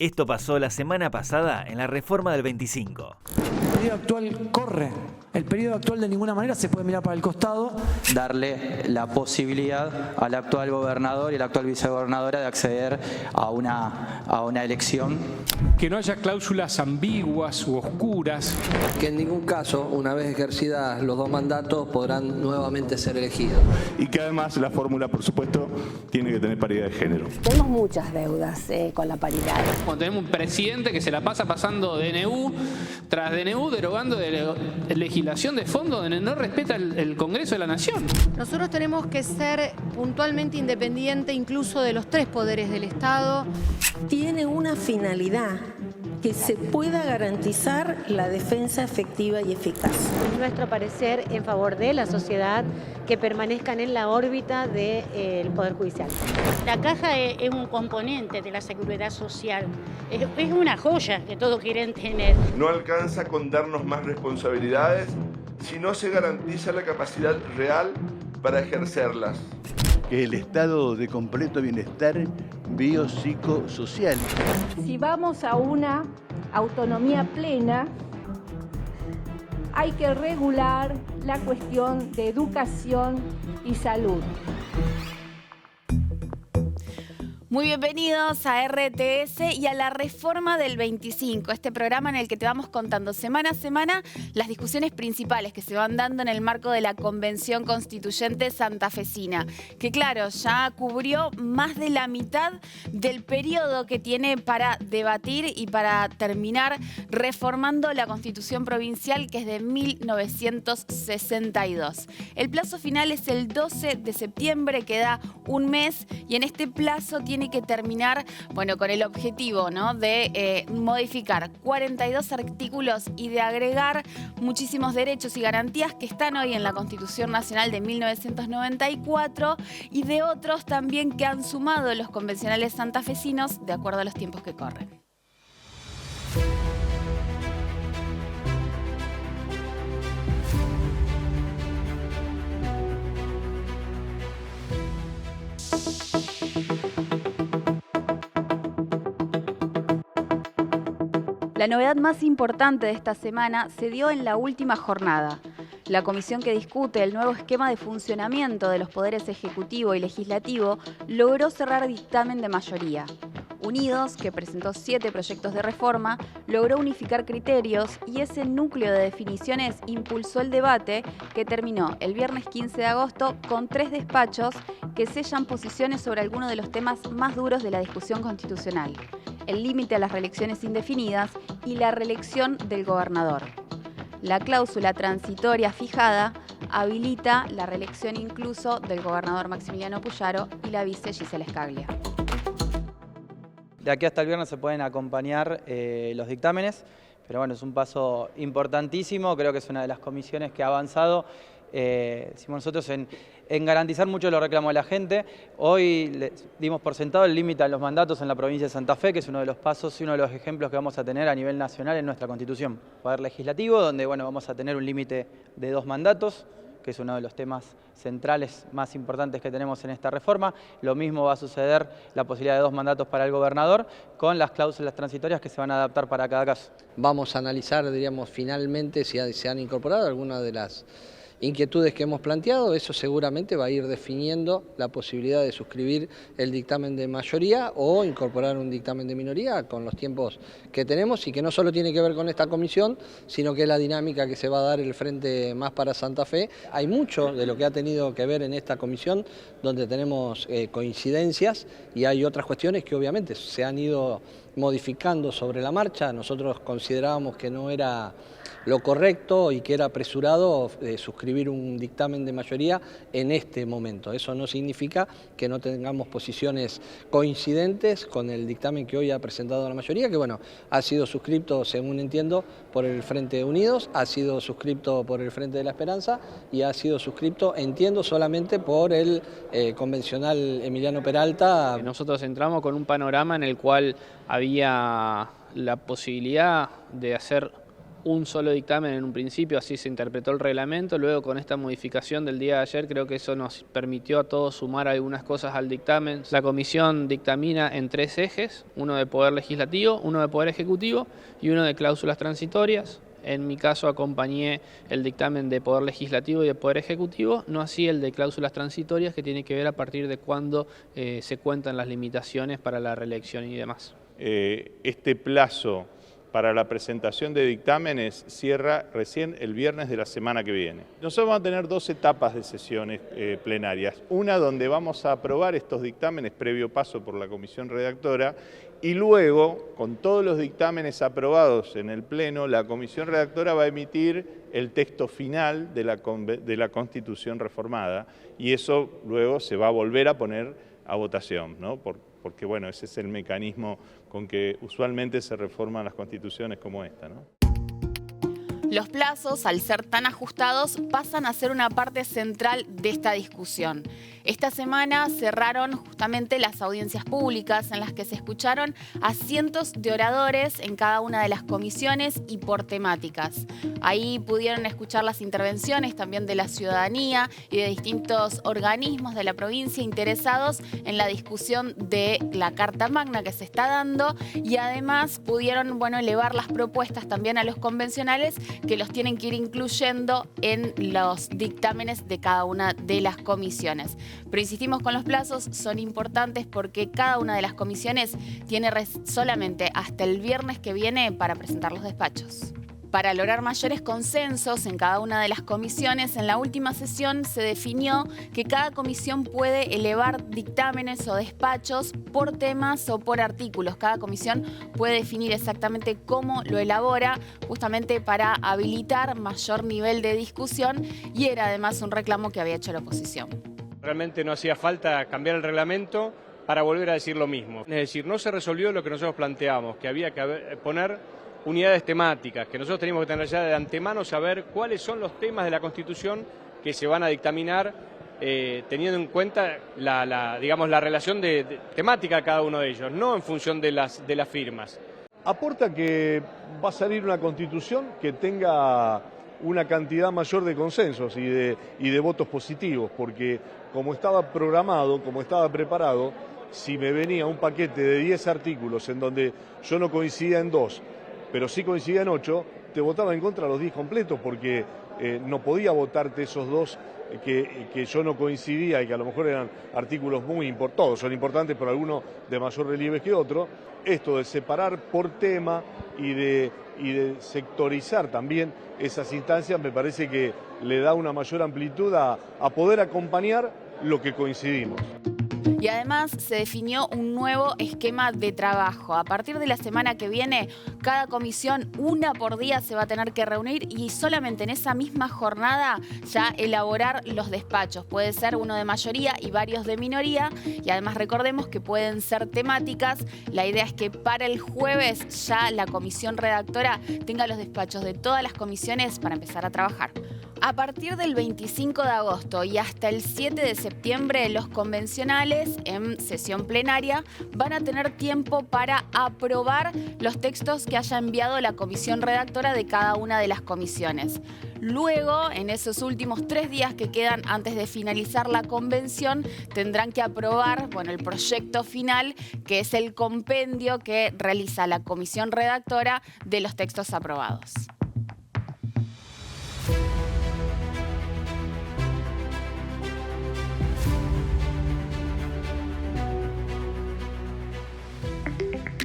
Esto pasó la semana pasada en la reforma del 25. El periodo actual corre. El periodo actual de ninguna manera se puede mirar para el costado. Darle la posibilidad al actual gobernador y a la actual vicegobernadora de acceder a una elección. Que no haya cláusulas ambiguas u oscuras. Que en ningún caso, una vez ejercidas los 2 mandatos, podrán nuevamente ser elegidos. Y que además la fórmula, por supuesto, tiene que tener paridad de género. Tenemos muchas deudas con la paridad. Cuando tenemos un presidente que se la pasa pasando DNU tras DNU, derogando legislación de fondo donde no respeta el Congreso de la Nación. Nosotros tenemos que ser puntualmente independientes incluso de los 3 poderes del Estado. Tiene una finalidad, que se pueda garantizar la defensa efectiva y eficaz. Nuestro parecer en favor de la sociedad que permanezcan en la órbita del Poder Judicial. La caja es un componente de la seguridad social, es una joya que todos quieren tener. No alcanza con darnos más responsabilidades si no se garantiza la capacidad real para ejercerlas. El estado de completo bienestar biopsicosocial. Si vamos a una autonomía plena, hay que regular la cuestión de educación y salud. Muy bienvenidos a RTS y a la reforma del 25, este programa en el que te vamos contando semana a semana las discusiones principales que se van dando en el marco de la Convención Constituyente Santafesina, que claro, ya cubrió más de la mitad del periodo que tiene para debatir y para terminar reformando la Constitución Provincial, que es de 1962. El plazo final es el 12 de septiembre, queda un mes, y en este plazo tiene que terminar, bueno, con el objetivo, ¿no?, de modificar 42 artículos y de agregar muchísimos derechos y garantías que están hoy en la Constitución Nacional de 1994 y de otros también que han sumado los convencionales santafesinos de acuerdo a los tiempos que corren. La novedad más importante de esta semana se dio en la última jornada. La comisión que discute el nuevo esquema de funcionamiento de los poderes ejecutivo y legislativo logró cerrar dictamen de mayoría. Unidos, que presentó 7 proyectos de reforma, logró unificar criterios y ese núcleo de definiciones impulsó el debate que terminó el viernes 15 de agosto con 3 despachos que sellan posiciones sobre algunos de los temas más duros de la discusión constitucional: el límite a las reelecciones indefinidas y la reelección del gobernador. La cláusula transitoria fijada habilita la reelección incluso del gobernador Maximiliano Puyaro y la vice Gisela Scaglia. De aquí hasta el viernes se pueden acompañar los dictámenes, pero bueno, es un paso importantísimo, creo que es una de las comisiones que ha avanzado, decimos nosotros, en garantizar mucho los reclamos de la gente. Hoy dimos por sentado el límite a los mandatos en la provincia de Santa Fe, que es uno de los pasos y uno de los ejemplos que vamos a tener a nivel nacional en nuestra Constitución. Poder legislativo, donde bueno, vamos a tener un límite de 2 mandatos, que es uno de los temas centrales más importantes que tenemos en esta reforma. Lo mismo va a suceder, la posibilidad de 2 mandatos para el gobernador, con las cláusulas transitorias que se van a adaptar para cada caso. Vamos a analizar, diríamos, finalmente si se han incorporado algunas de las inquietudes que hemos planteado. Eso seguramente va a ir definiendo la posibilidad de suscribir el dictamen de mayoría o incorporar un dictamen de minoría con los tiempos que tenemos, y que no solo tiene que ver con esta comisión, sino que es la dinámica que se va a dar el Frente Más para Santa Fe. Hay mucho de lo que ha tenido que ver en esta comisión donde tenemos coincidencias, y hay otras cuestiones que obviamente se han ido modificando sobre la marcha. Nosotros considerábamos que no era lo correcto y que era apresurado suscribir un dictamen de mayoría en este momento. Eso no significa que no tengamos posiciones coincidentes con el dictamen que hoy ha presentado la mayoría, que bueno, ha sido suscripto, según entiendo, por el Frente Unidos, ha sido suscripto por el Frente de la Esperanza y ha sido suscripto, entiendo, solamente por el convencional Emiliano Peralta. Nosotros entramos con un panorama en el cual había la posibilidad de hacer un solo dictamen en un principio, así se interpretó el reglamento. Luego, con esta modificación del día de ayer, creo que eso nos permitió a todos sumar algunas cosas al dictamen. La comisión dictamina en 3 ejes, uno de Poder Legislativo, uno de Poder Ejecutivo y uno de cláusulas transitorias. En mi caso acompañé el dictamen de Poder Legislativo y de Poder Ejecutivo, no así el de cláusulas transitorias, que tiene que ver a partir de cuándo se cuentan las limitaciones para la reelección y demás. Este plazo para la presentación de dictámenes cierra recién el viernes de la semana que viene. Nosotros vamos a tener 2 etapas de sesiones plenarias. Una donde vamos a aprobar estos dictámenes previo paso por la comisión redactora y luego, con todos los dictámenes aprobados en el Pleno, la comisión redactora va a emitir el texto final de la Constitución reformada y eso luego se va a volver a poner a votación, ¿no? Porque bueno, ese es el mecanismo con que usualmente se reforman las constituciones como esta, ¿no? Los plazos, al ser tan ajustados, pasan a ser una parte central de esta discusión. Esta semana cerraron justamente las audiencias públicas en las que se escucharon a cientos de oradores en cada una de las comisiones y por temáticas. Ahí pudieron escuchar las intervenciones también de la ciudadanía y de distintos organismos de la provincia interesados en la discusión de la Carta Magna que se está dando y además pudieron, elevar las propuestas también a los convencionales que los tienen que ir incluyendo en los dictámenes de cada una de las comisiones. Pero insistimos con los plazos, son importantes porque cada una de las comisiones tiene solamente hasta el viernes que viene para presentar los despachos. Para lograr mayores consensos en cada una de las comisiones, en la última sesión se definió que cada comisión puede elevar dictámenes o despachos por temas o por artículos. Cada comisión puede definir exactamente cómo lo elabora, justamente para habilitar mayor nivel de discusión, y era además un reclamo que había hecho la oposición. Realmente no hacía falta cambiar el reglamento para volver a decir lo mismo. Es decir, no se resolvió lo que nosotros planteamos, que había que poner unidades temáticas, que nosotros teníamos que tener ya de antemano saber cuáles son los temas de la Constitución que se van a dictaminar, teniendo en cuenta la relación de temática de cada uno de ellos, no en función de las firmas. Aporta que va a salir una Constitución que tenga una cantidad mayor de consensos y de votos positivos, porque como estaba programado, como estaba preparado, si me venía un paquete de 10 artículos en donde yo no coincidía en 2, pero sí coincidía en 8, te votaba en contra los 10 completos, porque no podía votarte esos 2 que yo no coincidía y que a lo mejor eran artículos muy importantes, todos son importantes, pero algunos de mayor relieve que otro. Esto de separar por tema y de sectorizar también esas instancias me parece que le da una mayor amplitud a poder acompañar lo que coincidimos. Y además se definió un nuevo esquema de trabajo. A partir de la semana que viene, cada comisión, una por día, se va a tener que reunir y solamente en esa misma jornada ya elaborar los despachos. Puede ser uno de mayoría y varios de minoría, y además recordemos que pueden ser temáticas. La idea es que para el jueves ya la comisión redactora tenga los despachos de todas las comisiones para empezar a trabajar. A partir del 25 de agosto y hasta el 7 de septiembre, los convencionales en sesión plenaria van a tener tiempo para aprobar los textos que haya enviado la comisión redactora de cada una de las comisiones. Luego, en esos últimos 3 días que quedan antes de finalizar la convención, tendrán que aprobar el proyecto final, que es el compendio que realiza la comisión redactora de los textos aprobados.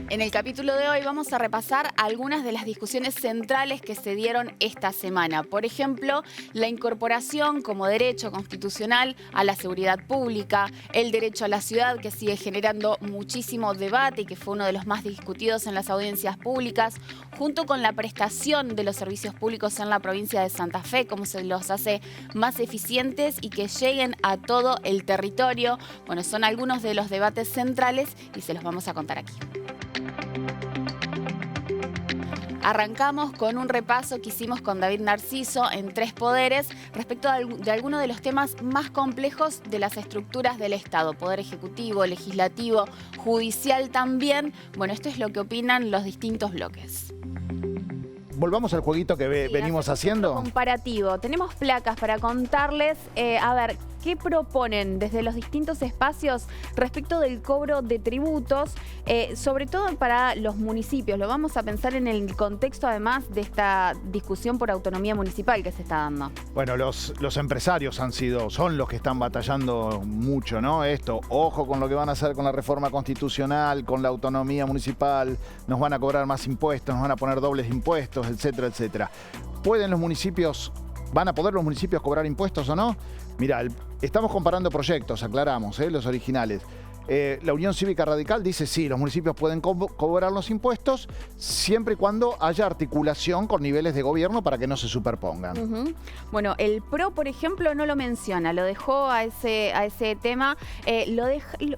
En el capítulo de hoy vamos a repasar algunas de las discusiones centrales que se dieron esta semana. Por ejemplo, la incorporación como derecho constitucional a la seguridad pública, el derecho a la ciudad, que sigue generando muchísimo debate y que fue uno de los más discutidos en las audiencias públicas, junto con la prestación de los servicios públicos en la provincia de Santa Fe, cómo se los hace más eficientes y que lleguen a todo el territorio. Son algunos de los debates centrales y se los vamos a contar aquí. Arrancamos con un repaso que hicimos con David Narciso en Tres Poderes respecto de algunos de los temas más complejos de las estructuras del Estado, Poder Ejecutivo, Legislativo, Judicial también. Esto es lo que opinan los distintos bloques. volvamos al jueguito que venimos haciendo. Comparativo. Tenemos placas para contarles. A ver, ¿qué proponen desde los distintos espacios respecto del cobro de tributos? Sobre todo para los municipios. Lo vamos a pensar en el contexto, además, de esta discusión por autonomía municipal que se está dando. Bueno, los empresarios son los que están batallando mucho, ¿no? Esto, ojo con lo que van a hacer con la reforma constitucional, con la autonomía municipal, nos van a cobrar más impuestos, nos van a poner dobles impuestos, etcétera, etcétera. ¿Van a poder los municipios cobrar impuestos o no? Mirá, estamos comparando proyectos, aclaramos, los originales. La Unión Cívica Radical dice sí, los municipios pueden cobrar los impuestos siempre y cuando haya articulación con niveles de gobierno para que no se superpongan. Bueno, el PRO, por ejemplo, no lo menciona, lo dejó a ese tema.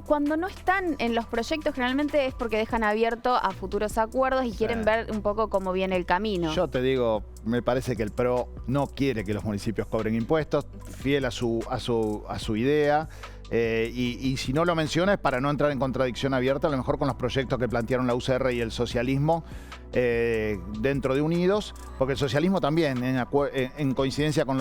Cuando no están en los proyectos, generalmente es porque dejan abierto a futuros acuerdos y quieren ver un poco cómo viene el camino. Yo te digo, me parece que el PRO no quiere que los municipios cobren impuestos, fiel a su idea. Y si no lo menciona es para no entrar en contradicción abierta, a lo mejor con los proyectos que plantearon la UCR y el socialismo dentro de Unidos, porque el socialismo también, en coincidencia con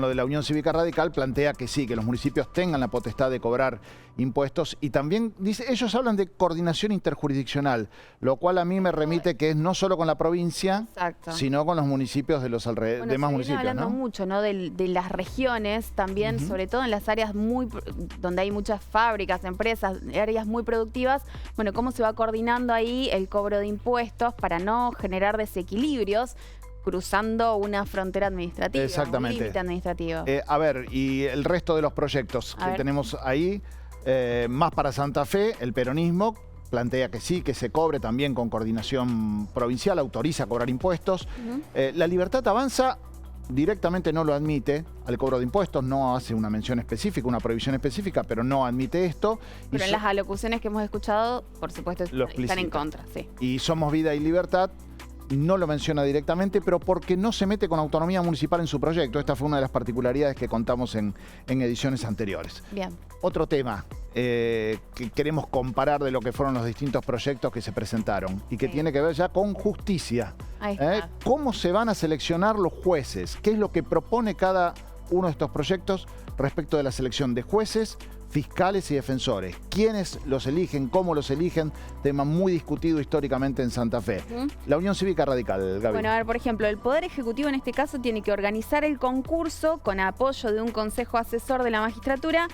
lo de la Unión Cívica Radical, plantea que sí, que los municipios tengan la potestad de cobrar impuestos, y también dice, ellos hablan de coordinación interjurisdiccional, lo cual a mí me remite que es no solo con la provincia, sino con los municipios de los demás municipios. Hablando mucho, ¿no? de las regiones también, sobre todo en las áreas donde hay muchas fábricas, empresas, áreas muy productivas. Bueno, cómo se va coordinando ahí el cobro de impuestos para no generar desequilibrios cruzando una frontera administrativa, exactamente, un límite administrativo. A ver, y el resto de los proyectos que tenemos ahí, más para Santa Fe, el peronismo plantea que sí, que se cobre también con coordinación provincial, autoriza a cobrar impuestos. La Libertad Avanza directamente no lo admite al cobro de impuestos, no hace una mención específica, una prohibición específica, pero no admite esto. Pero en las alocuciones que hemos escuchado, por supuesto, están en contra. Sí. Y Somos Vida y Libertad no lo menciona directamente, pero porque no se mete con autonomía municipal en su proyecto. Esta fue una de las particularidades que contamos en ediciones anteriores. Bien. Otro tema que queremos comparar de lo que fueron los distintos proyectos que se presentaron y que tiene que ver ya con justicia. Ahí está. ¿Cómo se van a seleccionar los jueces? ¿Qué es lo que propone cada uno de estos proyectos respecto de la selección de jueces, fiscales y defensores? ¿Quiénes los eligen? ¿Cómo los eligen? Tema muy discutido históricamente en Santa Fe. La Unión Cívica Radical, Gaby. Bueno, a ver, por ejemplo, el Poder Ejecutivo en este caso tiene que organizar el concurso con apoyo de un consejo asesor de la magistratura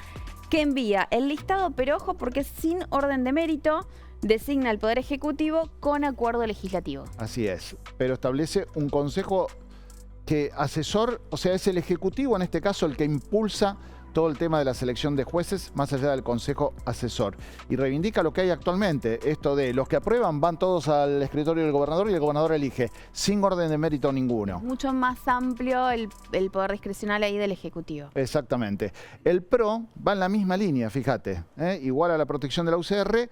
que envía el listado, pero ojo, porque sin orden de mérito, designa al Poder Ejecutivo con acuerdo legislativo. Así es, pero establece un consejo que asesor, o sea, es el Ejecutivo en este caso el que impulsa todo el tema de la selección de jueces más allá del Consejo Asesor. Y reivindica lo que hay actualmente, esto de los que aprueban van todos al escritorio del gobernador y el gobernador elige, sin orden de mérito ninguno. Mucho más amplio el poder discrecional ahí del Ejecutivo. Exactamente. El PRO va en la misma línea, fíjate, igual a la protección de la UCR,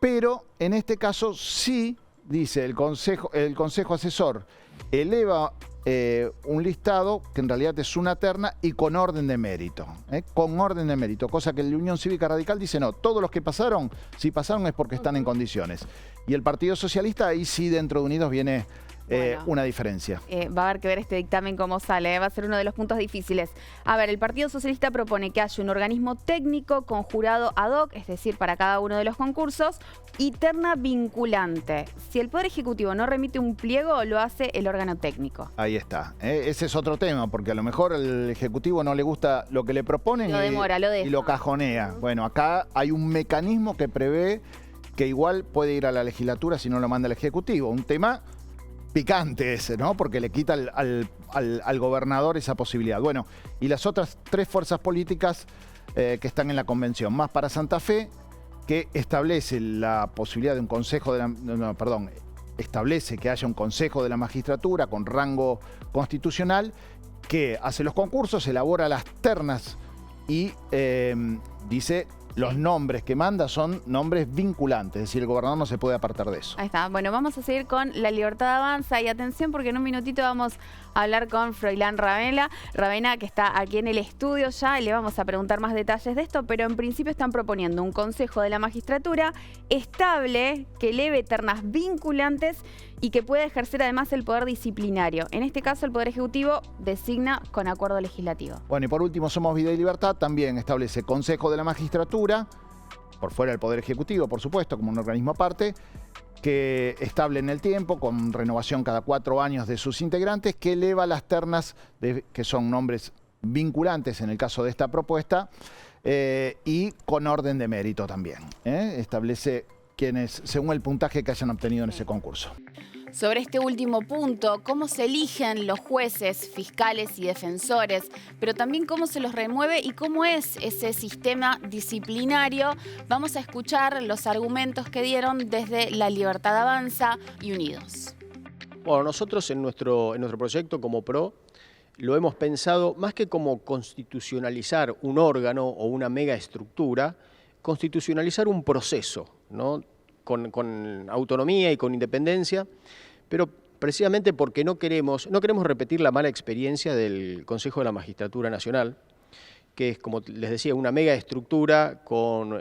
pero en este caso sí, dice el Consejo Asesor, eleva un listado que en realidad es una terna y con orden de mérito. Con orden de mérito, cosa que la Unión Cívica Radical dice no, todos los que pasaron, si pasaron es porque están en condiciones. Y el Partido Socialista ahí sí dentro de Unidos viene una diferencia. Va a haber que ver este dictamen cómo sale, va a ser uno de los puntos difíciles. A ver, el Partido Socialista propone que haya un organismo técnico con jurado ad hoc, es decir, para cada uno de los concursos, y terna vinculante. Si el Poder Ejecutivo no remite un pliego, lo hace el órgano técnico. Ahí está. Ese es otro tema, porque a lo mejor al Ejecutivo no le gusta lo que le proponen y lo cajonea. Bueno, acá hay un mecanismo que prevé que igual puede ir a la legislatura si no lo manda el Ejecutivo. Un tema picante ese, ¿no? Porque le quita al gobernador esa posibilidad. Bueno, y las otras tres fuerzas políticas que están en la convención, más para Santa Fe, que establece la posibilidad de un consejo de la... establece que haya un consejo de la magistratura con rango constitucional que hace los concursos, elabora las ternas y dice... Los nombres que manda son nombres vinculantes, es decir, el gobernador no se puede apartar de eso. Ahí está. Bueno, vamos a seguir con La Libertad Avanza y atención porque en un minutito vamos a hablar con Froilán Ravena, que está aquí en el estudio ya, y le vamos a preguntar más detalles de esto, pero en principio están proponiendo un consejo de la magistratura estable que eleve ternas vinculantes y que puede ejercer además el poder disciplinario. En este caso, el Poder Ejecutivo designa con acuerdo legislativo. Bueno, y por último, Somos Vida y Libertad también establece Consejo de la Magistratura, por fuera del Poder Ejecutivo, por supuesto, como un organismo aparte, que estable en el tiempo, con renovación cada 4 años de sus integrantes, que eleva las ternas, que son nombres vinculantes en el caso de esta propuesta, y con orden de mérito también. Establece quienes, según el puntaje que hayan obtenido en ese concurso. Sobre este último punto, cómo se eligen los jueces, fiscales y defensores, pero también cómo se los remueve y cómo es ese sistema disciplinario, vamos a escuchar los argumentos que dieron desde La Libertad Avanza y Unidos. Bueno, nosotros en nuestro proyecto como PRO lo hemos pensado más que como constitucionalizar un órgano o una megaestructura, constitucionalizar un proceso, ¿no? Con autonomía y con independencia, pero precisamente porque no queremos repetir la mala experiencia del Consejo de la Magistratura Nacional, que es, como les decía, una mega estructura con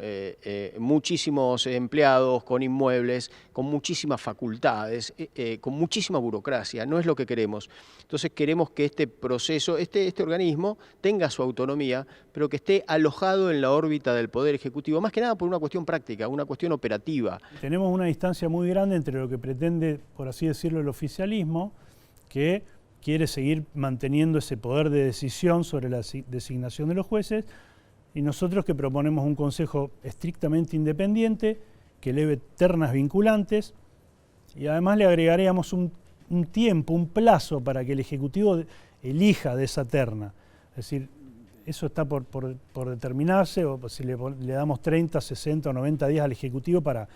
muchísimos empleados, con inmuebles, con muchísimas facultades, con muchísima burocracia. No es lo que queremos. Entonces queremos que este proceso, este organismo tenga su autonomía, pero que esté alojado en la órbita del Poder Ejecutivo, más que nada por una cuestión práctica, una cuestión operativa. Tenemos una distancia muy grande entre lo que pretende, por así decirlo, el oficialismo, que quiere seguir manteniendo ese poder de decisión sobre la designación de los jueces, y nosotros que proponemos un consejo estrictamente independiente, que eleve ternas vinculantes, y además le agregaríamos un tiempo, un plazo para que el Ejecutivo elija de esa terna. Es decir, eso está por determinarse, o si le damos 30, 60 o 90 días al Ejecutivo para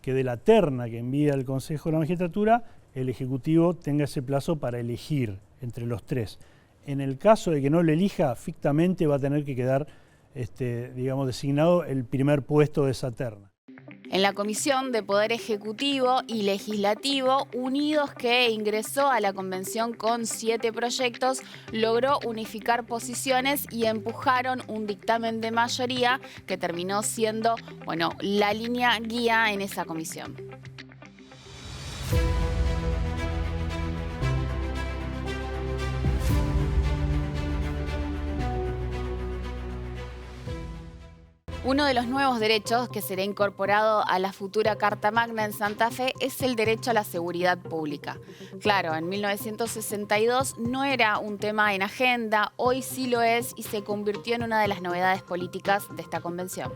que de la terna que envía el Consejo de la Magistratura, el Ejecutivo tenga ese plazo para elegir entre los 3. En el caso de que no lo elija, fictamente va a tener que quedar, digamos, designado el primer puesto de esa terna. En la Comisión de Poder Ejecutivo y Legislativo, Unidos, que ingresó a la convención con 7 proyectos, logró unificar posiciones y empujaron un dictamen de mayoría que terminó siendo, bueno, la línea guía en esa comisión. Uno de los nuevos derechos que será incorporado a la futura Carta Magna en Santa Fe es el derecho a la seguridad pública. Claro, en 1962 no era un tema en agenda, hoy sí lo es y se convirtió en una de las novedades políticas de esta convención.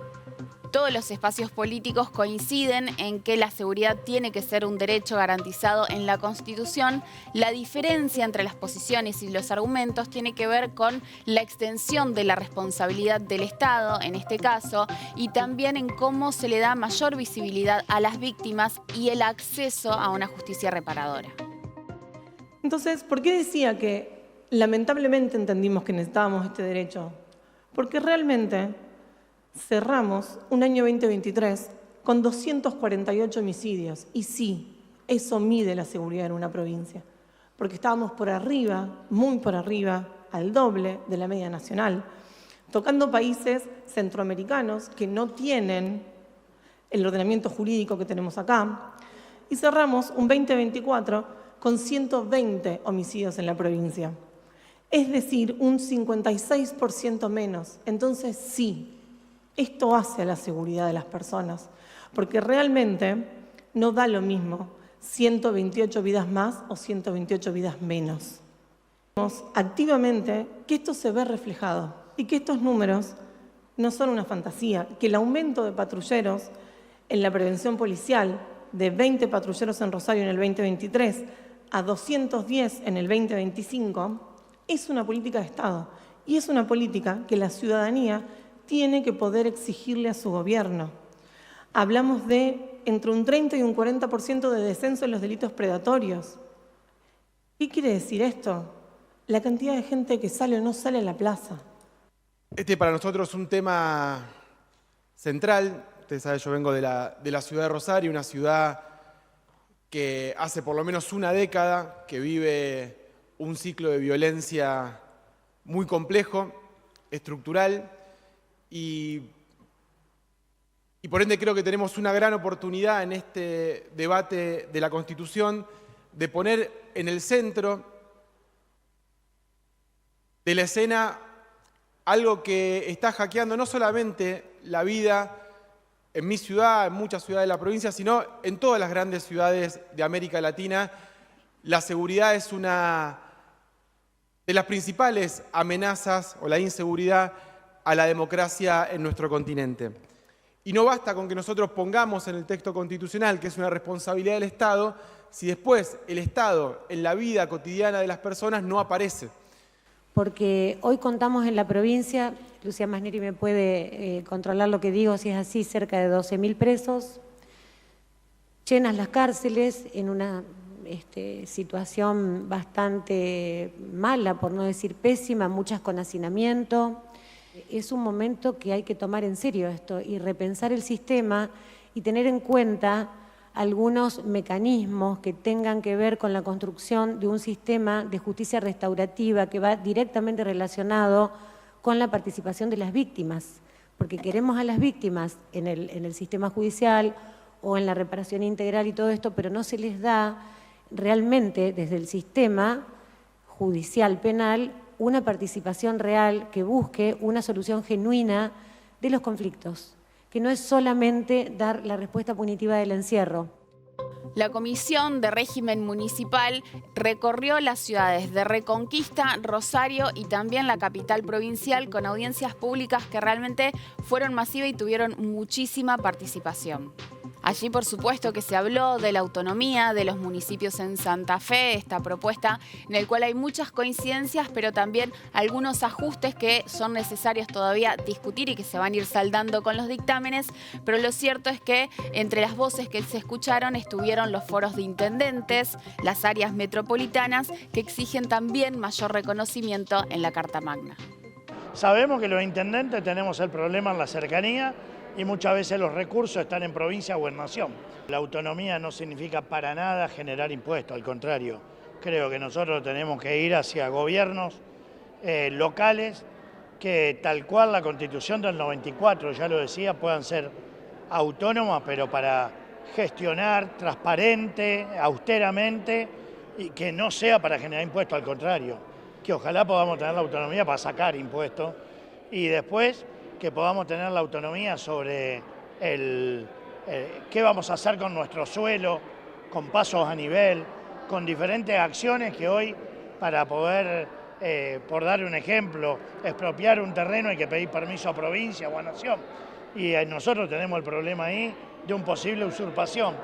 Todos los espacios políticos coinciden en que la seguridad tiene que ser un derecho garantizado en la Constitución. La diferencia entre las posiciones y los argumentos tiene que ver con la extensión de la responsabilidad del Estado, en este caso, y también en cómo se le da mayor visibilidad a las víctimas y el acceso a una justicia reparadora. Entonces, ¿por qué decía que lamentablemente entendimos que necesitábamos este derecho? Porque realmente cerramos un año 2023 con 248 homicidios. Y sí, eso mide la seguridad en una provincia. Porque estábamos por arriba, muy por arriba, al doble de la media nacional, tocando países centroamericanos que no tienen el ordenamiento jurídico que tenemos acá. Y cerramos un 2024 con 120 homicidios en la provincia. Es decir, un 56% menos. Entonces, sí, esto hace a la seguridad de las personas, porque realmente no da lo mismo 128 vidas más o 128 vidas menos. Vemos activamente que esto se ve reflejado y que estos números no son una fantasía, que el aumento de patrulleros en la prevención policial de 20 patrulleros en Rosario en el 2023 a 210 en el 2025 es una política de Estado y es una política que la ciudadanía tiene que poder exigirle a su gobierno. Hablamos de entre un 30 y un 40% de descenso en los delitos predatorios. ¿Qué quiere decir esto? La cantidad de gente que sale o no sale a la plaza. Para nosotros es un tema central. Ustedes saben, yo vengo de la ciudad de Rosario, una ciudad que hace por lo menos una década que vive un ciclo de violencia muy complejo, estructural, y por ende creo que tenemos una gran oportunidad en este debate de la Constitución de poner en el centro de la escena algo que está hackeando no solamente la vida en mi ciudad, en muchas ciudades de la provincia, sino en todas las grandes ciudades de América Latina. La seguridad es una de las principales amenazas, o la inseguridad, a la democracia en nuestro continente. Y no basta con que nosotros pongamos en el texto constitucional que es una responsabilidad del Estado, si después el Estado en la vida cotidiana de las personas no aparece. Porque hoy contamos en la provincia, Lucía Masneri me puede controlar lo que digo, si es así, cerca de 12.000 presos, llenas las cárceles en una situación bastante mala, por no decir pésima, muchas con hacinamiento. Es un momento que hay que tomar en serio esto y repensar el sistema y tener en cuenta algunos mecanismos que tengan que ver con la construcción de un sistema de justicia restaurativa que va directamente relacionado con la participación de las víctimas, porque queremos a las víctimas en el sistema judicial o en la reparación integral y todo esto, pero no se les da realmente desde el sistema judicial penal una participación real que busque una solución genuina de los conflictos, que no es solamente dar la respuesta punitiva del encierro. La Comisión de Régimen Municipal recorrió las ciudades de Reconquista, Rosario y también la capital provincial con audiencias públicas que realmente fueron masivas y tuvieron muchísima participación. Allí, por supuesto, que se habló de la autonomía de los municipios en Santa Fe, esta propuesta en la cual hay muchas coincidencias, pero también algunos ajustes que son necesarios todavía discutir y que se van a ir saldando con los dictámenes, pero lo cierto es que entre las voces que se escucharon estuvieron los foros de intendentes, las áreas metropolitanas, que exigen también mayor reconocimiento en la Carta Magna. Sabemos que los intendentes tenemos el problema en la cercanía, y muchas veces los recursos están en provincia o en nación. La autonomía no significa para nada generar impuestos, al contrario. Creo que nosotros tenemos que ir hacia gobiernos locales que, tal cual la Constitución del 94, ya lo decía, puedan ser autónomas, pero para gestionar transparente, austeramente, y que no sea para generar impuestos, al contrario. Que ojalá podamos tener la autonomía para sacar impuestos y después que podamos tener la autonomía sobre qué vamos a hacer con nuestro suelo, con pasos a nivel, con diferentes acciones que hoy, para poder, por dar un ejemplo, expropiar un terreno hay que pedir permiso a provincia o a nación. Y nosotros tenemos el problema ahí de una posible usurpación.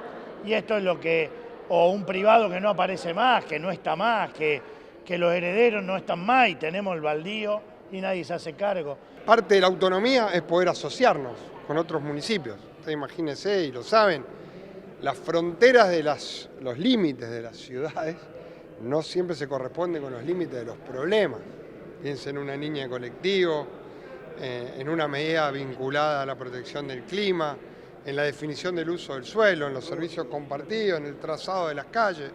Y esto es lo que, o un privado que no aparece más, que no está más, que los herederos no están más y tenemos el baldío y nadie se hace cargo. Parte de la autonomía es poder asociarnos con otros municipios. Ustedes imagínense, y lo saben, las fronteras de los límites de las ciudades no siempre se corresponden con los límites de los problemas. Piensen en una línea de colectivo, en una medida vinculada a la protección del clima, en la definición del uso del suelo, en los servicios compartidos, en el trazado de las calles.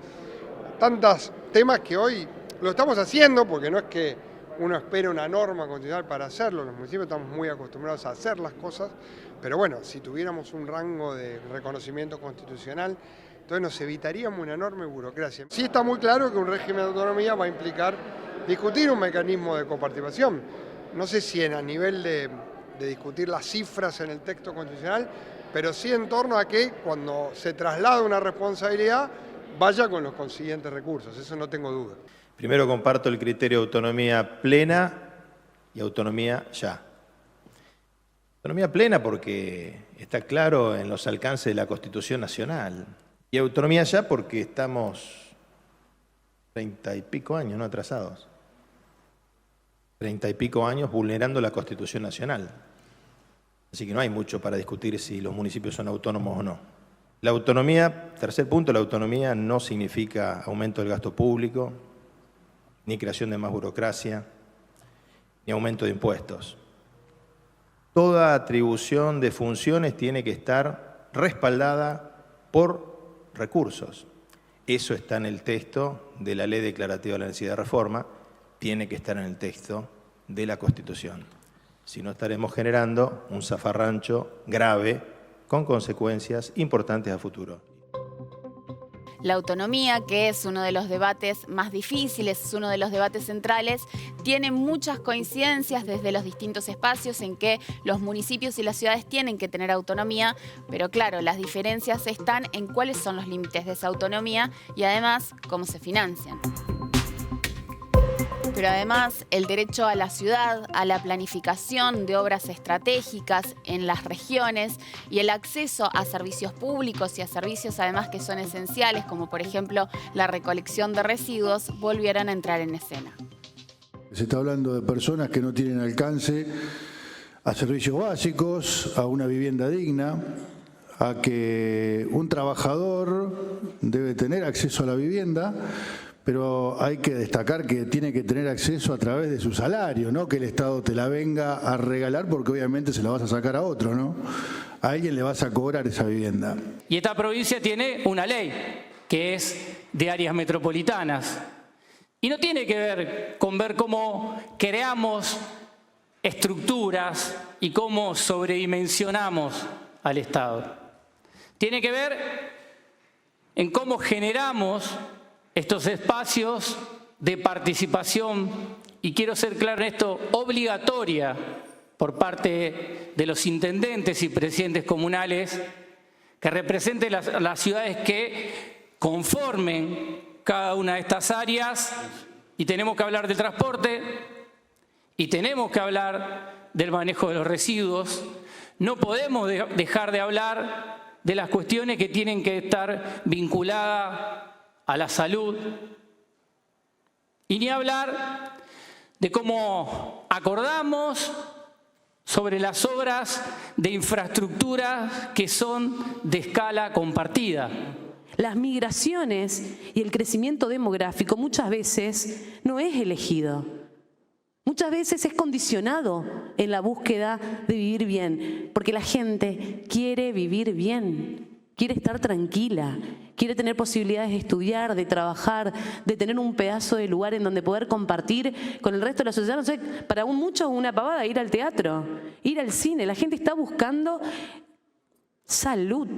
Tantos temas que hoy lo estamos haciendo, porque no es que uno espera una norma constitucional para hacerlo, los municipios estamos muy acostumbrados a hacer las cosas, pero bueno, si tuviéramos un rango de reconocimiento constitucional, entonces nos evitaríamos una enorme burocracia. Sí está muy claro que un régimen de autonomía va a implicar discutir un mecanismo de coparticipación. No sé si a nivel de discutir las cifras en el texto constitucional, pero sí en torno a que cuando se traslada una responsabilidad vaya con los consiguientes recursos, eso no tengo duda. Primero comparto el criterio de autonomía plena y autonomía ya. Autonomía plena porque está claro en los alcances de la Constitución Nacional. Y autonomía ya porque estamos 30 y pico años, no atrasados. 30 y pico años vulnerando la Constitución Nacional. Así que no hay mucho para discutir si los municipios son autónomos o no. La autonomía, tercer punto, la autonomía no significa aumento del gasto público, ni creación de más burocracia, ni aumento de impuestos. Toda atribución de funciones tiene que estar respaldada por recursos. Eso está en el texto de la Ley Declarativa de la Necesidad de Reforma, tiene que estar en el texto de la Constitución. Si no, estaremos generando un zafarrancho grave con consecuencias importantes a futuro. La autonomía, que es uno de los debates más difíciles, es uno de los debates centrales, tiene muchas coincidencias desde los distintos espacios en que los municipios y las ciudades tienen que tener autonomía, pero claro, las diferencias están en cuáles son los límites de esa autonomía y además cómo se financian. Pero además el derecho a la ciudad, a la planificación de obras estratégicas en las regiones y el acceso a servicios públicos y a servicios además que son esenciales, como por ejemplo la recolección de residuos, volvieron a entrar en escena. Se está hablando de personas que no tienen alcance a servicios básicos, a una vivienda digna, a que un trabajador debe tener acceso a la vivienda, pero hay que destacar que tiene que tener acceso a través de su salario, no que el Estado te la venga a regalar porque obviamente se la vas a sacar a otro, ¿no? A alguien le vas a cobrar esa vivienda. Y esta provincia tiene una ley que es de áreas metropolitanas y no tiene que ver con ver cómo creamos estructuras y cómo sobredimensionamos al Estado. Tiene que ver en cómo generamos estos espacios de participación, y quiero ser claro en esto, obligatoria por parte de los intendentes y presidentes comunales que representen las ciudades que conformen cada una de estas áreas, y tenemos que hablar del transporte y tenemos que hablar del manejo de los residuos. No podemos dejar de hablar de las cuestiones que tienen que estar vinculadas a la salud, y ni hablar de cómo acordamos sobre las obras de infraestructura que son de escala compartida. Las migraciones y el crecimiento demográfico muchas veces no es elegido. Muchas veces es condicionado en la búsqueda de vivir bien, porque la gente quiere vivir bien. Quiere estar tranquila, quiere tener posibilidades de estudiar, de trabajar, de tener un pedazo de lugar en donde poder compartir con el resto de la sociedad. No sé, para muchos una pavada, ir al teatro, ir al cine. La gente está buscando salud,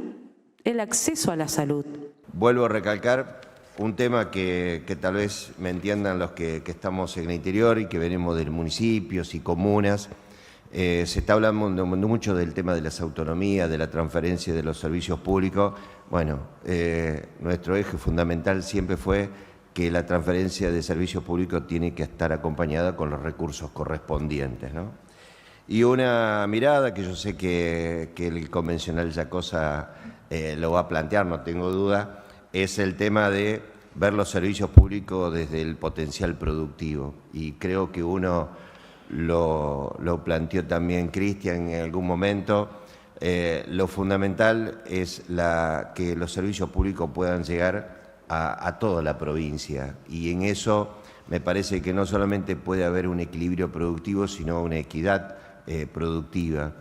el acceso a la salud. Vuelvo a recalcar un tema que tal vez me entiendan los que estamos en el interior y que venimos de municipios y comunas. Se está hablando mucho del tema de las autonomías, de la transferencia de los servicios públicos. Bueno, nuestro eje fundamental siempre fue que la transferencia de servicios públicos tiene que estar acompañada con los recursos correspondientes, ¿no? Y una mirada que yo sé que el convencional Yacosa lo va a plantear, no tengo duda, es el tema de ver los servicios públicos desde el potencial productivo. Y creo que uno lo planteó también Cristian en algún momento. Lo fundamental es que los servicios públicos puedan llegar a toda la provincia, y en eso me parece que no solamente puede haber un equilibrio productivo, sino una equidad productiva.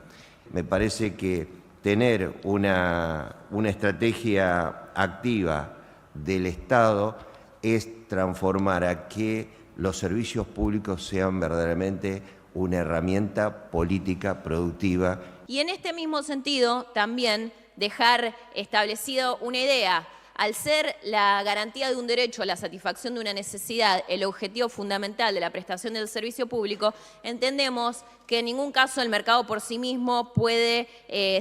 Me parece que tener una estrategia activa del Estado es transformar a que los servicios públicos sean verdaderamente una herramienta política productiva. Y en este mismo sentido, también dejar establecido una idea. Al ser la garantía de un derecho a la satisfacción de una necesidad el objetivo fundamental de la prestación del servicio público, entendemos que en ningún caso el mercado por sí mismo puede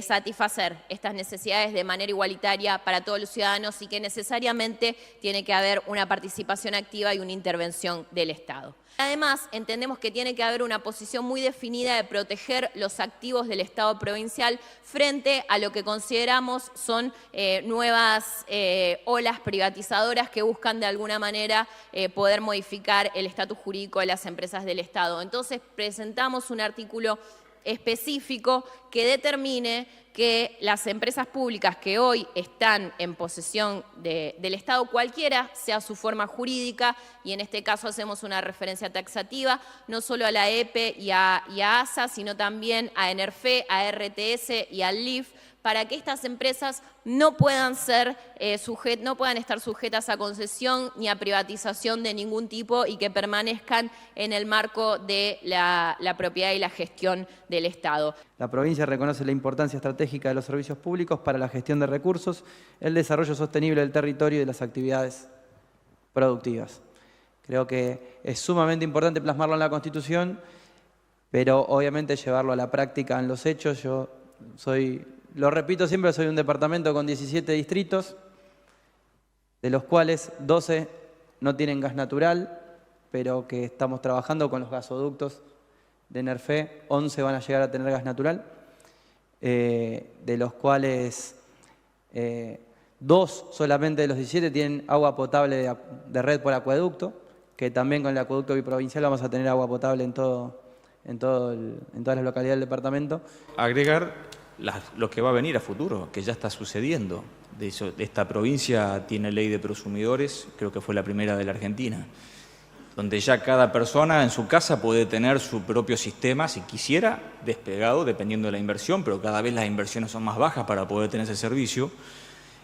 satisfacer estas necesidades de manera igualitaria para todos los ciudadanos, y que necesariamente tiene que haber una participación activa y una intervención del Estado. Además, entendemos que tiene que haber una posición muy definida de proteger los activos del Estado provincial frente a lo que consideramos son nuevas olas privatizadoras que buscan de alguna manera poder modificar el estatus jurídico de las empresas del Estado. Entonces, presentamos un artículo específico que determine que las empresas públicas que hoy están en posesión del Estado, cualquiera sea su forma jurídica, y en este caso hacemos una referencia taxativa, no solo a la EPE y a ASA, sino también a ENERFE, a RTS y al LIF, para que estas empresas no puedan estar sujetas a concesión ni a privatización de ningún tipo y que permanezcan en el marco de la propiedad y la gestión del Estado. La provincia reconoce la importancia estratégica de los servicios públicos para la gestión de recursos, el desarrollo sostenible del territorio y de las actividades productivas. Creo que es sumamente importante plasmarlo en la Constitución, pero obviamente llevarlo a la práctica en los hechos. Yo lo repito siempre, soy un departamento con 17 distritos, de los cuales 12 no tienen gas natural, pero que estamos trabajando con los gasoductos de Nerfé. 11 van a llegar a tener gas natural, de los cuales 2 solamente de los 17 tienen agua potable de red por acueducto, que también con el acueducto biprovincial vamos a tener agua potable en todas las localidades del departamento. Agregar lo que va a venir a futuro, que ya está sucediendo. Esta provincia tiene ley de prosumidores, creo que fue la primera de la Argentina, donde ya cada persona en su casa puede tener su propio sistema, si quisiera, despegado, dependiendo de la inversión, pero cada vez las inversiones son más bajas para poder tener ese servicio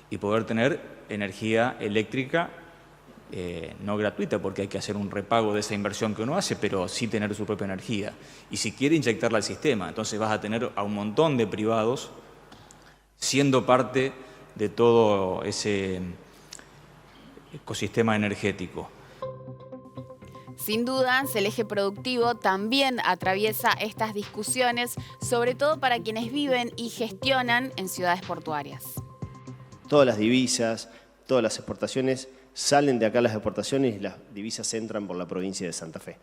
y poder tener energía eléctrica no gratuita, porque hay que hacer un repago de esa inversión que uno hace, pero sí tener su propia energía. Y si quiere inyectarla al sistema, entonces vas a tener a un montón de privados siendo parte de todo ese ecosistema energético. Sin dudas, el eje productivo también atraviesa estas discusiones, sobre todo para quienes viven y gestionan en ciudades portuarias. Todas las divisas, todas las exportaciones, salen de acá las exportaciones y las divisas entran por la provincia de Santa Fe.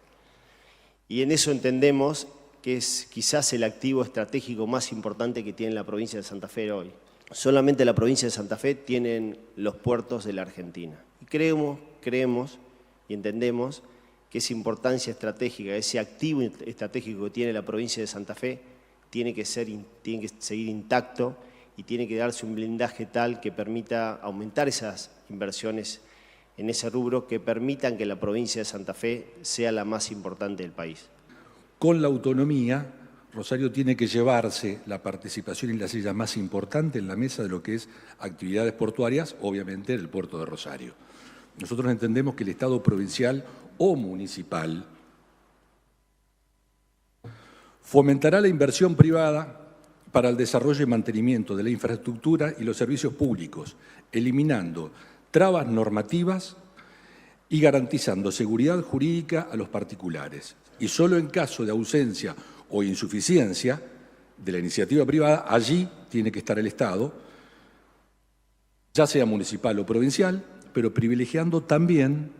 Y en eso entendemos que es quizás el activo estratégico más importante que tiene la provincia de Santa Fe hoy. Solamente la provincia de Santa Fe tienen los puertos de la Argentina. Y creemos y entendemos que esa importancia estratégica, ese activo estratégico que tiene la provincia de Santa Fe, tiene que seguir intacto y tiene que darse un blindaje tal que permita aumentar esas inversiones en ese rubro, que permitan que la provincia de Santa Fe sea la más importante del país. Con la autonomía, Rosario tiene que llevarse la participación y la silla más importante en la mesa de lo que es actividades portuarias, obviamente en el puerto de Rosario. Nosotros entendemos que el Estado provincial o municipal fomentará la inversión privada para el desarrollo y mantenimiento de la infraestructura y los servicios públicos, eliminando trabas normativas y garantizando seguridad jurídica a los particulares. Y solo en caso de ausencia o insuficiencia de la iniciativa privada, allí tiene que estar el Estado, ya sea municipal o provincial, pero privilegiando también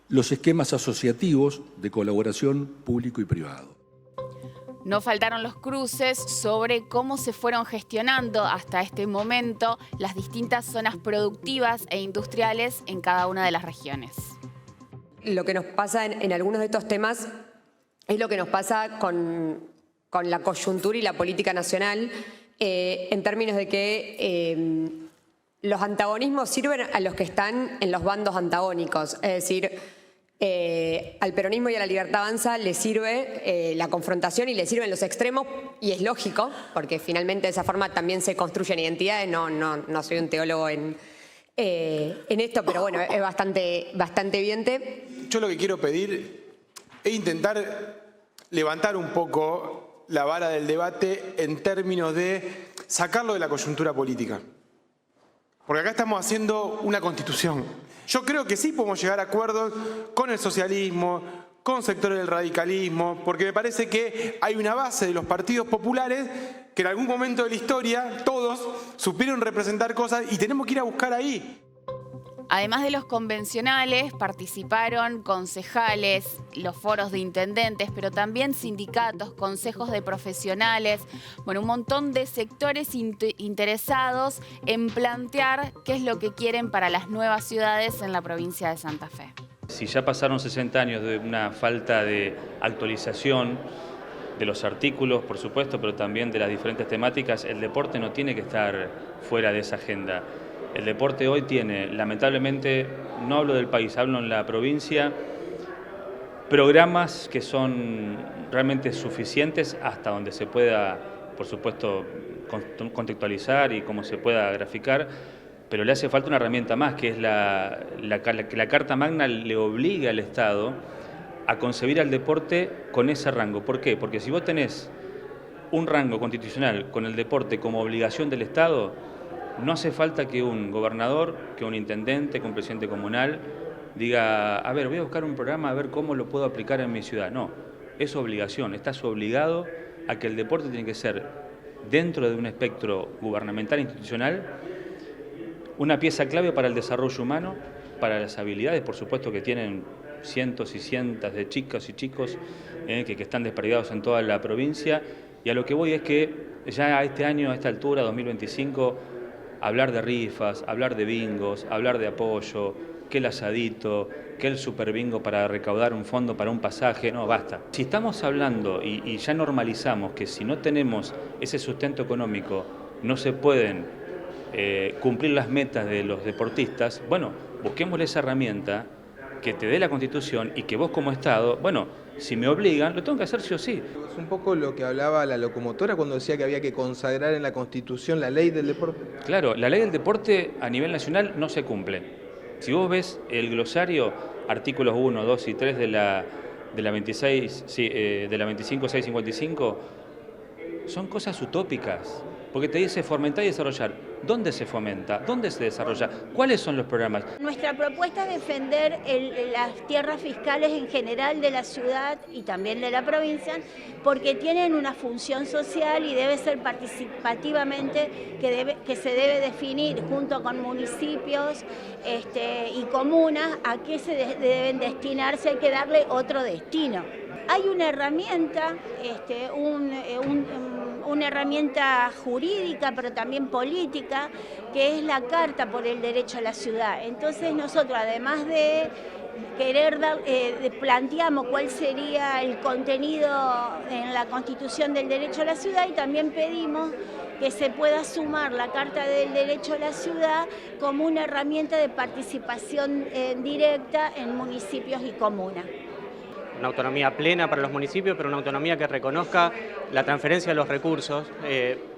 los esquemas asociativos de colaboración público y privado. No faltaron los cruces sobre cómo se fueron gestionando hasta este momento las distintas zonas productivas e industriales en cada una de las regiones. Lo que nos pasa en algunos de estos temas es lo que nos pasa con la coyuntura y la política nacional, en términos de que los antagonismos sirven a los que están en los bandos antagónicos, es decir, al peronismo y a la Libertad Avanza le sirve la confrontación y le sirven los extremos, y es lógico, porque finalmente de esa forma también se construyen identidades. No soy un teólogo en esto, pero bueno, es bastante evidente. Yo lo que quiero pedir es intentar levantar un poco la vara del debate en términos de sacarlo de la coyuntura política. Porque acá estamos haciendo una constitución. Yo creo que sí podemos llegar a acuerdos con el socialismo, con sectores del radicalismo, porque me parece que hay una base de los partidos populares que en algún momento de la historia todos supieron representar cosas y tenemos que ir a buscar ahí. Además de los convencionales, participaron concejales, los foros de intendentes, pero también sindicatos, consejos de profesionales, bueno, un montón de sectores interesados en plantear qué es lo que quieren para las nuevas ciudades en la provincia de Santa Fe. Si ya pasaron 60 años de una falta de actualización de los artículos, por supuesto, pero también de las diferentes temáticas, el deporte no tiene que estar fuera de esa agenda. El deporte hoy tiene, lamentablemente, no hablo del país, hablo en la provincia, programas que son realmente suficientes hasta donde se pueda, por supuesto, contextualizar y cómo se pueda graficar, pero le hace falta una herramienta más, que es que la Carta Magna le obliga al Estado a concebir al deporte con ese rango. ¿Por qué? Porque si vos tenés un rango constitucional con el deporte como obligación del Estado, no hace falta que un gobernador, que un intendente, que un presidente comunal diga, a ver, voy a buscar un programa a ver cómo lo puedo aplicar en mi ciudad. No, es obligación, estás obligado a que el deporte tiene que ser, dentro de un espectro gubernamental e institucional, una pieza clave para el desarrollo humano, para las habilidades, por supuesto, que tienen cientos y cientos de chicas y chicos que están desperdigados en toda la provincia. Y a lo que voy es que ya este año, a esta altura, 2025, hablar de rifas, hablar de bingos, hablar de apoyo, que el asadito, que el super bingo para recaudar un fondo para un pasaje, no, basta. Si estamos hablando y ya normalizamos que si no tenemos ese sustento económico no se pueden cumplir las metas de los deportistas, bueno, busquémosle esa herramienta que te dé la Constitución y que vos como Estado, bueno, si me obligan, lo tengo que hacer sí o sí. Es un poco lo que hablaba la locomotora cuando decía que había que consagrar en la Constitución la ley del deporte. Claro, la ley del deporte a nivel nacional no se cumple. Si vos ves el glosario, artículos 1, 2 y 3 de la 25.655, son cosas utópicas, porque te dice fomentar y desarrollar. ¿Dónde se fomenta? ¿Dónde se desarrolla? ¿Cuáles son los programas? Nuestra propuesta es defender las tierras fiscales en general de la ciudad y también de la provincia, porque tienen una función social y debe ser participativamente, que se debe definir junto con municipios y comunas a qué se deben destinarse, hay que darle otro destino. Hay una herramienta, una herramienta jurídica, pero también política, que es la Carta por el Derecho a la Ciudad. Entonces nosotros, además de querer planteamos cuál sería el contenido en la Constitución del Derecho a la Ciudad y también pedimos que se pueda sumar la Carta del Derecho a la Ciudad como una herramienta de participación directa en municipios y comunas. Una autonomía plena para los municipios, pero una autonomía que reconozca la transferencia de los recursos,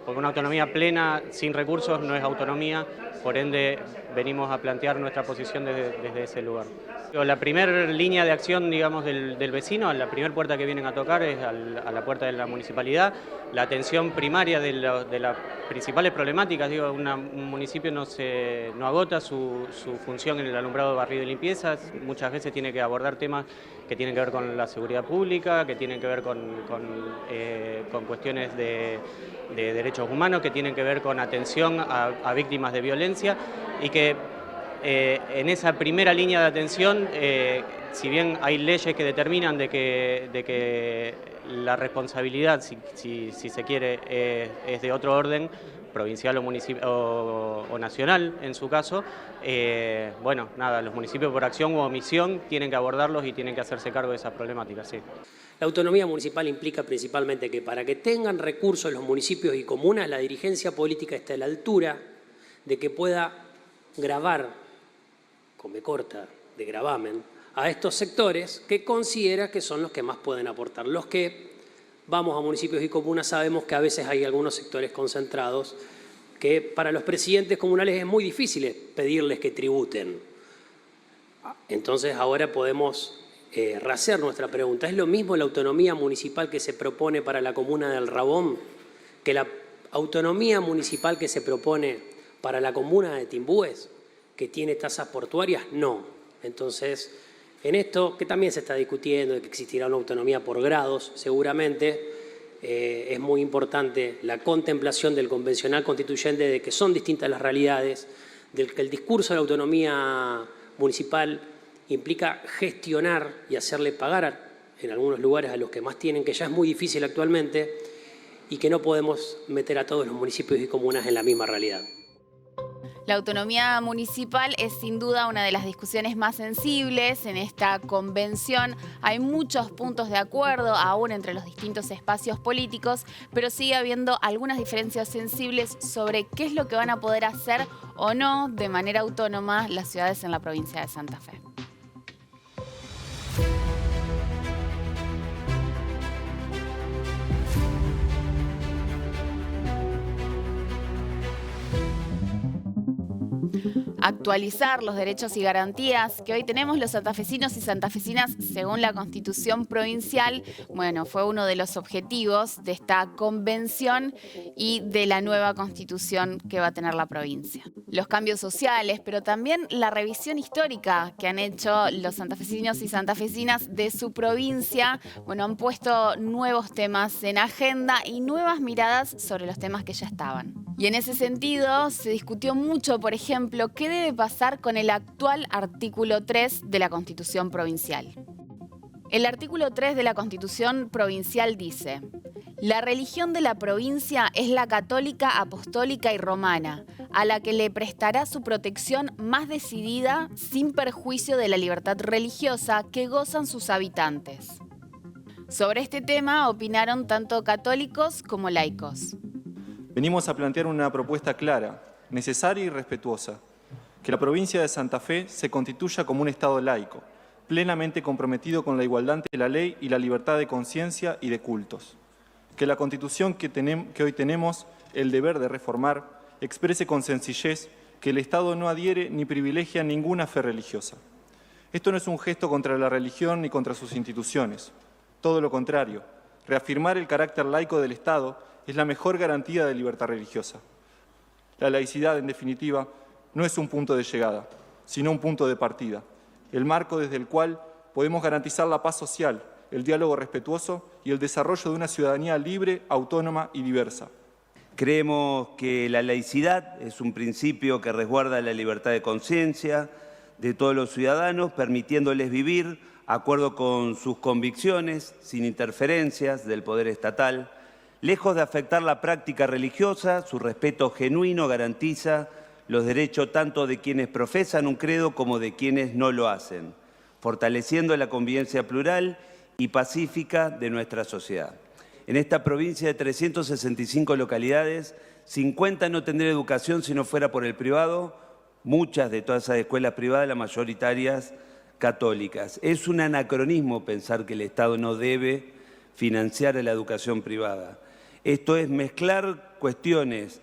porque una autonomía plena sin recursos no es autonomía, por ende venimos a plantear nuestra posición desde ese lugar. La primera línea de acción, digamos, del vecino, la primera puerta que vienen a tocar es a la puerta de la municipalidad. La atención primaria de las principales problemáticas, digo, un municipio no agota su función en el alumbrado, barrido y limpieza, muchas veces tiene que abordar temas que tienen que ver con la seguridad pública, que tienen que ver con cuestiones de derechos humanos, que tienen que ver con atención a víctimas de violencia y que en esa primera línea de atención, si bien hay leyes que determinan de que la responsabilidad, si se quiere, es de otro orden, provincial o nacional en su caso, bueno, nada, los municipios por acción u omisión tienen que abordarlos y tienen que hacerse cargo de esas problemáticas, sí. La autonomía municipal implica principalmente que para que tengan recursos los municipios y comunas, la dirigencia política esté a la altura de que pueda gravar, come corta, de gravamen, a estos sectores que considera que son los que más pueden aportar. Los que vamos a municipios y comunas sabemos que a veces hay algunos sectores concentrados que para los presidentes comunales es muy difícil pedirles que tributen. Entonces ahora podemos rehacer nuestra pregunta. ¿Es lo mismo la autonomía municipal que se propone para la comuna del Rabón que la autonomía municipal que se propone para la comuna de Timbúes, que tiene tasas portuarias? No. Entonces, en esto, que también se está discutiendo de que existirá una autonomía por grados, seguramente es muy importante la contemplación del convencional constituyente de que son distintas las realidades, del que el discurso de la autonomía municipal implica gestionar y hacerle pagar en algunos lugares a los que más tienen, que ya es muy difícil actualmente, y que no podemos meter a todos los municipios y comunas en la misma realidad. La autonomía municipal es sin duda una de las discusiones más sensibles en esta convención. Hay muchos puntos de acuerdo aún entre los distintos espacios políticos, pero sigue habiendo algunas diferencias sensibles sobre qué es lo que van a poder hacer o no de manera autónoma las ciudades en la provincia de Santa Fe. actualizar los derechos y garantías que hoy tenemos los santafesinos y santafesinas según la Constitución provincial, bueno, fue uno de los objetivos de esta convención y de la nueva Constitución que va a tener la provincia. Los cambios sociales, pero también la revisión histórica que han hecho los santafesinos y santafesinas de su provincia, bueno, han puesto nuevos temas en agenda y nuevas miradas sobre los temas que ya estaban. Y en ese sentido se discutió mucho, por ejemplo, qué debe pasar con el actual artículo 3 de la Constitución provincial. El artículo 3 de la Constitución provincial dice: la religión de la provincia es la católica, apostólica y romana, a la que le prestará su protección más decidida sin perjuicio de la libertad religiosa que gozan sus habitantes. Sobre este tema opinaron tanto católicos como laicos. Venimos a plantear una propuesta clara, necesaria y respetuosa: que la provincia de Santa Fe se constituya como un Estado laico, plenamente comprometido con la igualdad ante la ley y la libertad de conciencia y de cultos. Que la Constitución que hoy tenemos el deber de reformar exprese con sencillez que el Estado no adhiere ni privilegia ninguna fe religiosa. Esto no es un gesto contra la religión ni contra sus instituciones. Todo lo contrario, reafirmar el carácter laico del Estado es la mejor garantía de libertad religiosa. La laicidad, en definitiva, no es un punto de llegada, sino un punto de partida, el marco desde el cual podemos garantizar la paz social, el diálogo respetuoso y el desarrollo de una ciudadanía libre, autónoma y diversa. Creemos que la laicidad es un principio que resguarda la libertad de conciencia de todos los ciudadanos, permitiéndoles vivir de acuerdo con sus convicciones, sin interferencias del poder estatal. Lejos de afectar la práctica religiosa, su respeto genuino garantiza los derechos tanto de quienes profesan un credo como de quienes no lo hacen, fortaleciendo la convivencia plural y pacífica de nuestra sociedad. En esta provincia de 365 localidades, 50 no tendrían educación si no fuera por el privado, muchas de todas esas escuelas privadas, las mayoritarias católicas. Es un anacronismo pensar que el Estado no debe financiar la educación privada. Esto es mezclar cuestiones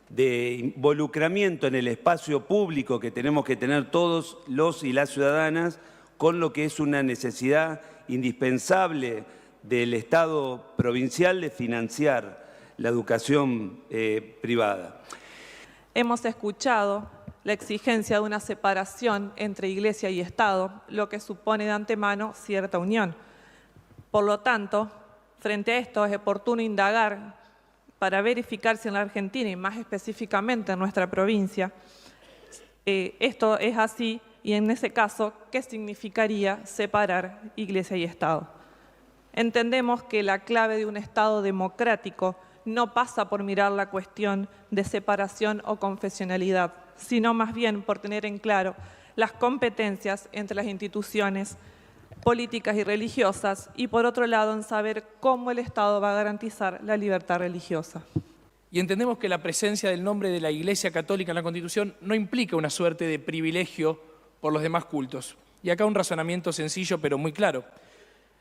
de involucramiento en el espacio público que tenemos que tener todos los y las ciudadanas con lo que es una necesidad indispensable del Estado provincial de financiar la educación privada. Hemos escuchado la exigencia de una separación entre Iglesia y Estado, lo que supone de antemano cierta unión. Por lo tanto, frente a esto es oportuno indagar para verificar si en la Argentina y más específicamente en nuestra provincia esto es así y en ese caso, ¿qué significaría separar Iglesia y Estado? Entendemos que la clave de un Estado democrático no pasa por mirar la cuestión de separación o confesionalidad, sino más bien por tener en claro las competencias entre las instituciones políticas y religiosas y por otro lado en saber cómo el Estado va a garantizar la libertad religiosa. Y entendemos que la presencia del nombre de la Iglesia Católica en la Constitución no implica una suerte de privilegio por los demás cultos. Y acá un razonamiento sencillo pero muy claro.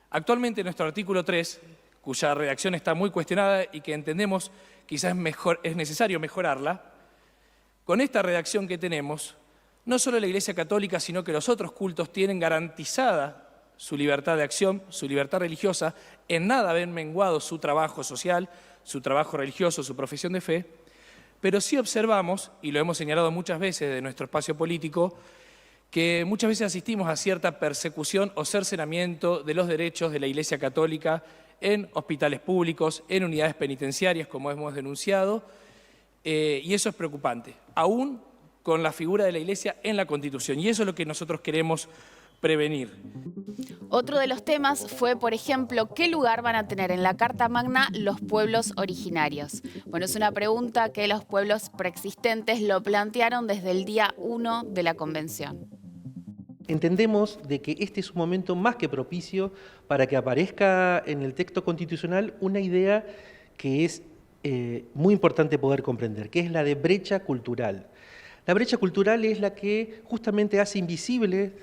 Actualmente nuestro artículo 3, cuya redacción está muy cuestionada y que entendemos quizás es necesario mejorarla, con esta redacción que tenemos, no solo la Iglesia Católica, sino que los otros cultos tienen garantizada su libertad de acción, su libertad religiosa, en nada ven menguado su trabajo social, su trabajo religioso, su profesión de fe, pero sí observamos, y lo hemos señalado muchas veces de nuestro espacio político, que muchas veces asistimos a cierta persecución o cercenamiento de los derechos de la Iglesia Católica en hospitales públicos, en unidades penitenciarias, como hemos denunciado, y eso es preocupante, aún con la figura de la Iglesia en la Constitución, y eso es lo que nosotros queremos prevenir. Otro de los temas fue, por ejemplo, ¿qué lugar van a tener en la Carta Magna los pueblos originarios? Bueno, es una pregunta que los pueblos preexistentes lo plantearon desde el día 1 de la Convención. Entendemos de que este es un momento más que propicio para que aparezca en el texto constitucional una idea que es muy importante poder comprender, que es la de brecha cultural. La brecha cultural es la que justamente hace invisible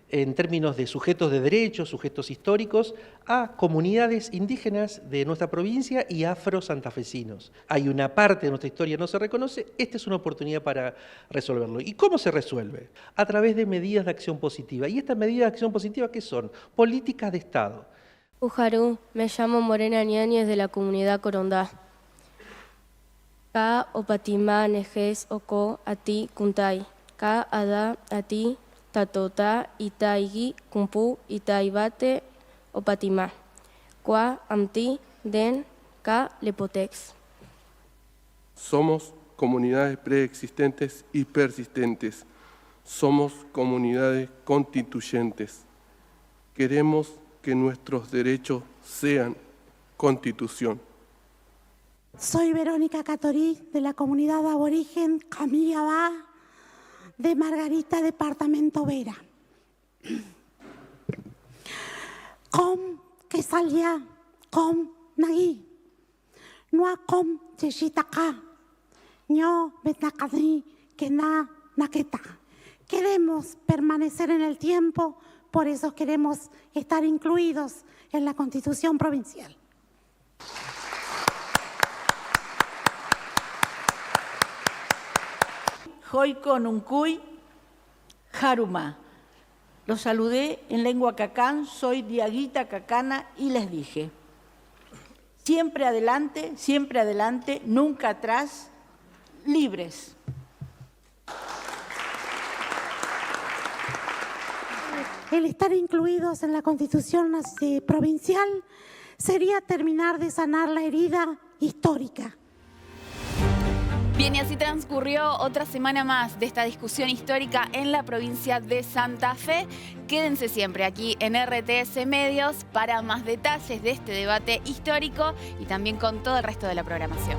en términos de sujetos de derechos, sujetos históricos, a comunidades indígenas de nuestra provincia y afro-santafesinos. Hay una parte de nuestra historia que no se reconoce, esta es una oportunidad para resolverlo. ¿Y cómo se resuelve? A través de medidas de acción positiva. ¿Y estas medidas de acción positiva qué son? Políticas de Estado. Ujaru, me llamo Morena Ñáñez de la comunidad Corondá. Ka opatimá nejes oko ati kuntai. Ka ada ati tatota itaigi kumpu itaibate opatimá. Kwa amti den ka lepotex. Somos comunidades preexistentes y persistentes. Somos comunidades constituyentes. Queremos que nuestros derechos sean constitución. Soy Verónica Catorí, de la comunidad aborigen Camillabá, de Margarita, departamento Vera. Com que salía, com nagui, no a com chechitaka, no betnakadí, que na naqueta. Queremos permanecer en el tiempo, por eso queremos estar incluidos en la Constitución provincial. Joico Nuncuy Jaruma. Los saludé en lengua cacán, soy Diaguita Cacana y les dije, siempre adelante, nunca atrás, libres. El estar incluidos en la Constitución provincial sería terminar de sanar la herida histórica. Bien, y así transcurrió otra semana más de esta discusión histórica en la provincia de Santa Fe. Quédense siempre aquí en RTS Medios para más detalles de este debate histórico y también con todo el resto de la programación.